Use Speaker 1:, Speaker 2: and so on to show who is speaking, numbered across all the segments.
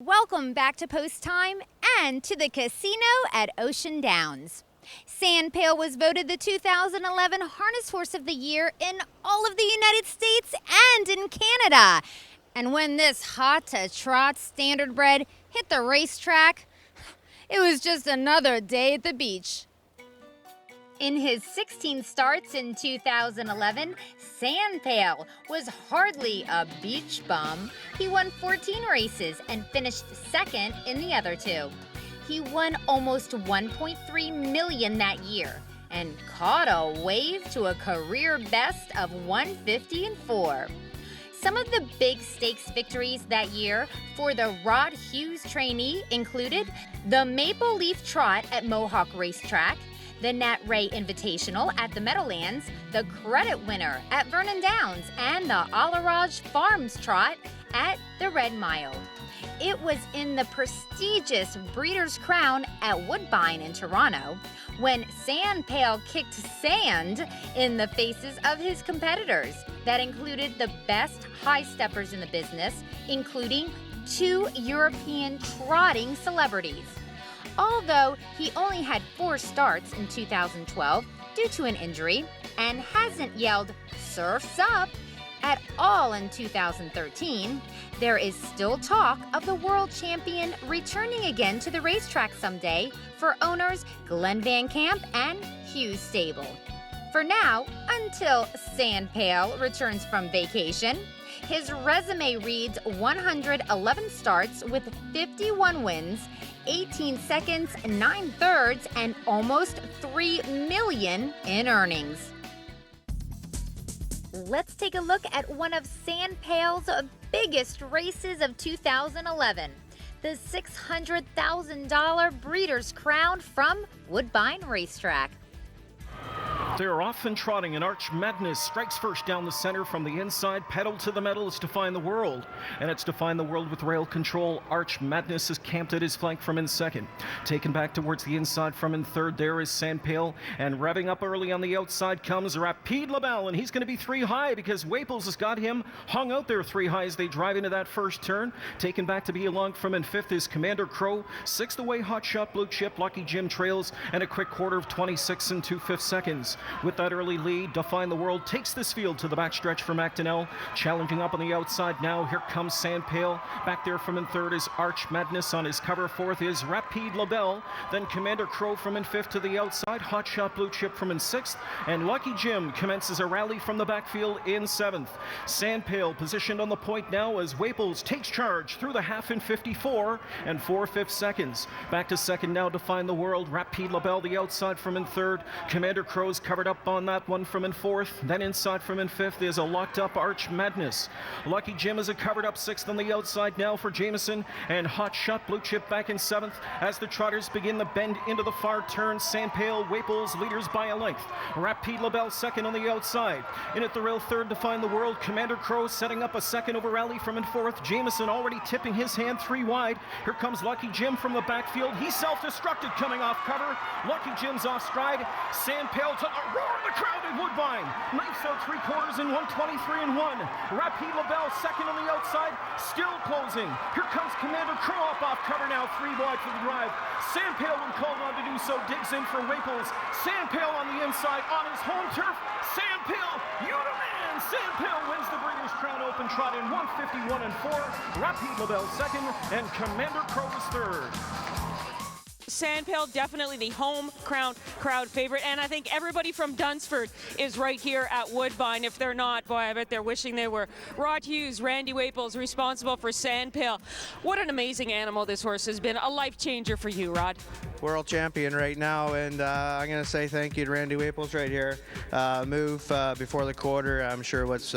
Speaker 1: Welcome back to Post Time and to the casino at Ocean Downs. San Pail was voted the 2011 Harness Horse of the Year in all of the United States and in Canada. And when this hot-to-trot standardbred hit the racetrack, it was just another day at the beach. In his 16 starts in 2011, San Pail was hardly a beach bum. He won 14 races and finished second in the other two. He won almost $1.3 million that year and caught a wave to a career best of 150-4. Some of the big stakes victories that year for the Rod Hughes trainee included the Maple Leaf Trot at Mohawk Racetrack, the Nat Ray Invitational at the Meadowlands, the Credit Winner at Vernon Downs, and the Alaraj Farms Trot at the Red Mile. It was in the prestigious Breeders' Crown at Woodbine in Toronto when San Pail kicked sand in the faces of his competitors. That included the best high steppers in the business, including 2 European trotting celebrities. Although he only had 4 starts in 2012 due to an injury and hasn't yelled "Surf's Up" at all in 2013, there is still talk of the world champion returning again to the racetrack someday for owners Glenn Van Camp and Hughes Stable. For now, until San Pail returns from vacation, his resume reads 111 starts with 51 wins, 18 seconds, 9 thirds, and almost $3 million in earnings. Let's take a look at one of San Pail's biggest races of 2011, the $600,000 Breeders' Crown from Woodbine Racetrack.
Speaker 2: They're off and trotting, and Arch Madness strikes first down the center from the inside. Pedal to the metal is Define the World, and it's Define the World with rail control. Arch Madness is camped at his flank from in second. Taken back towards the inside from in third, there is San Pail, and revving up early on the outside comes Rapide LaBelle, and he's going to be 3 high because Waples has got him hung out there 3 high as they drive into that first turn. Taken back to be along from in fifth is Commander Crow. 6th away, Hot Shot Blue Chip, Lucky Jim trails, and a quick quarter of 26 and 2/5 seconds. With that early lead, Define the World takes this field to the backstretch for McDonnell. Challenging up on the outside now, here comes San Pail. Back there from in third is Arch Madness. On his cover, fourth is Rapide LaBelle. Then Commander Crow from in fifth to the outside. Hot Shot Blue Chip from in sixth. And Lucky Jim commences a rally from the backfield in seventh. San Pail positioned on the point now as Waples takes charge through the half in 54 and 4/5 seconds. Back to second now, Define the World. Rapide LaBelle the outside from in third. Commander Crow's covered up on that one from in fourth. Then inside from in fifth is a locked up Arch Madness. Lucky Jim is a covered up sixth on the outside now for Jameson, and Hot Shot Blue Chip back in seventh as the trotters begin the bend into the far turn. San Pail, Waples leaders by a length. Rapide LaBelle second on the outside. In at the rail third, Define the World. Commander Crow setting up a second over rally from in fourth. Jameson already tipping his hand 3 wide. Here comes Lucky Jim from the backfield. He's self-destructed coming off cover. Lucky Jim's off stride. San Pail to a roar of the crowd at Woodbine. Knifes out 3/4 in 123 and 1. Rapide LaBelle second on the outside, still closing. Here comes Commander Crow up off cover now, 3 wide for the drive. San Pail, when called on to do so, digs in for Waples. San Pail on the inside on his home turf. San Pail, you the man! San Pail wins the Breeders' Crown Open Trot in 151 and 4. Rapide LaBelle second, and Commander Crow is third.
Speaker 3: San Pail, definitely the home crowd favorite, and I think everybody from Dunsford is right here at Woodbine. If they're not, boy, I bet they're wishing they were. Rod Hughes, Randy Waples, responsible for San Pail. What an amazing animal this horse has been. A life changer for you, Rod.
Speaker 4: World champion right now, and I'm going to say thank you to Randy Waples right here. Move before the quarter, I'm sure what's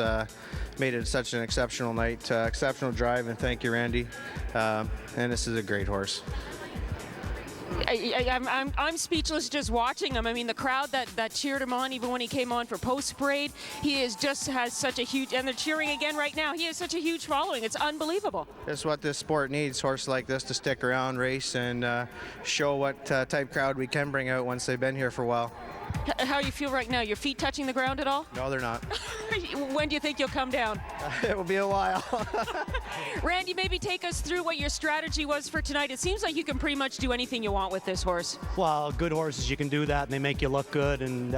Speaker 4: made it such an exceptional night, exceptional drive, and thank you, Randy. And this is a great horse.
Speaker 3: I'm speechless just watching him. I mean, the crowd that cheered him on even when he came on for post parade, he is just has such a huge, and they're cheering again right now. He has such a huge following. It's unbelievable.
Speaker 4: That's what this sport needs, horses like this to stick around, race, and show what type crowd we can bring out once they've been here for a while.
Speaker 3: How you feel right now? Your feet touching the ground at all?
Speaker 4: No, they're not.
Speaker 3: When do you think you'll come down?
Speaker 4: It will be a while.
Speaker 3: Randy, maybe take us through what your strategy was for tonight. It seems like you can pretty much do anything you want with this horse.
Speaker 5: Well, good horses, you can do that, and they make you look good. And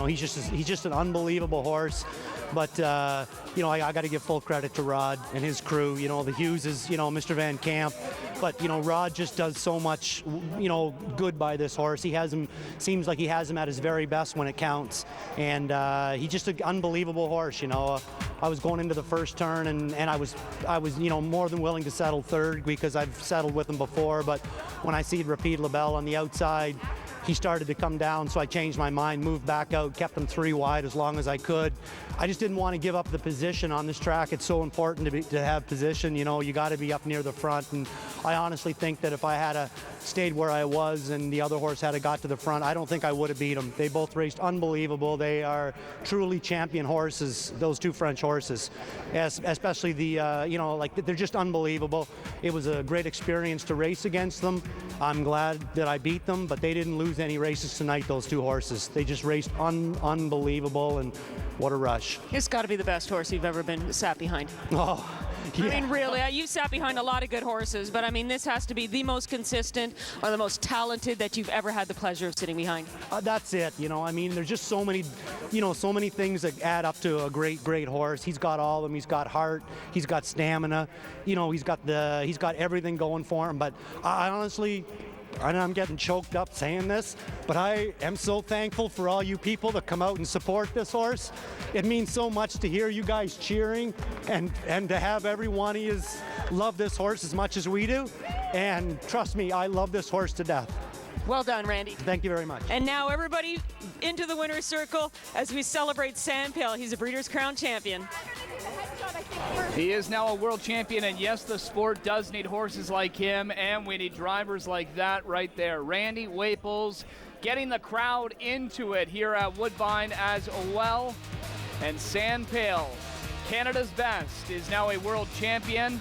Speaker 5: he's just an unbelievable horse. But I got to give full credit to Rod and his crew. The Hugheses, Mr. Van Camp. But Rod just does so much, good by this horse. Seems like he has him at his very best when it counts. And he's just an unbelievable horse. I was going into the first turn, and I was more than willing to settle third because I've settled with him before. But when I see Rapide LaBelle on the outside, he started to come down, so I changed my mind, moved back out, kept him 3 wide as long as I could. I just didn't want to give up the position on this track. It's so important to have position. You got to be up near the front, and I honestly think that if I had stayed where I was and the other horse had got to the front, I don't think I would have beat them. They both raced unbelievable. They are truly champion horses, those 2 French horses, especially they're just unbelievable. It was a great experience to race against them. I'm glad that I beat them, but they didn't lose any races tonight, those 2 horses. They just raced unbelievable, and what a rush.
Speaker 3: It's got to be the best horse you've ever been sat behind.
Speaker 5: Oh, yeah.
Speaker 3: I mean, really, you've sat behind a lot of good horses, but I mean, this has to be the most consistent or the most talented that you've ever had the pleasure of sitting behind.
Speaker 5: That's it. There's just so many things that add up to a great horse. He's got all of them. He's got heart. He's got stamina. He's got everything going for him. But I honestly, and I'm getting choked up saying this, but I am so thankful for all you people that come out and support this horse. It means so much to hear you guys cheering and to have every one of you love this horse as much as we do. And trust me, I love this horse to death.
Speaker 3: Well done, Randy.
Speaker 5: Thank you very much.
Speaker 3: And now everybody into the winner's circle as we celebrate San Pail. He's a Breeders' Crown champion.
Speaker 6: He is now a world champion, and yes, the sport does need horses like him, and we need drivers like that right there. Randy Waples getting the crowd into it here at Woodbine as well. And San Pail, Canada's best, is now a world champion.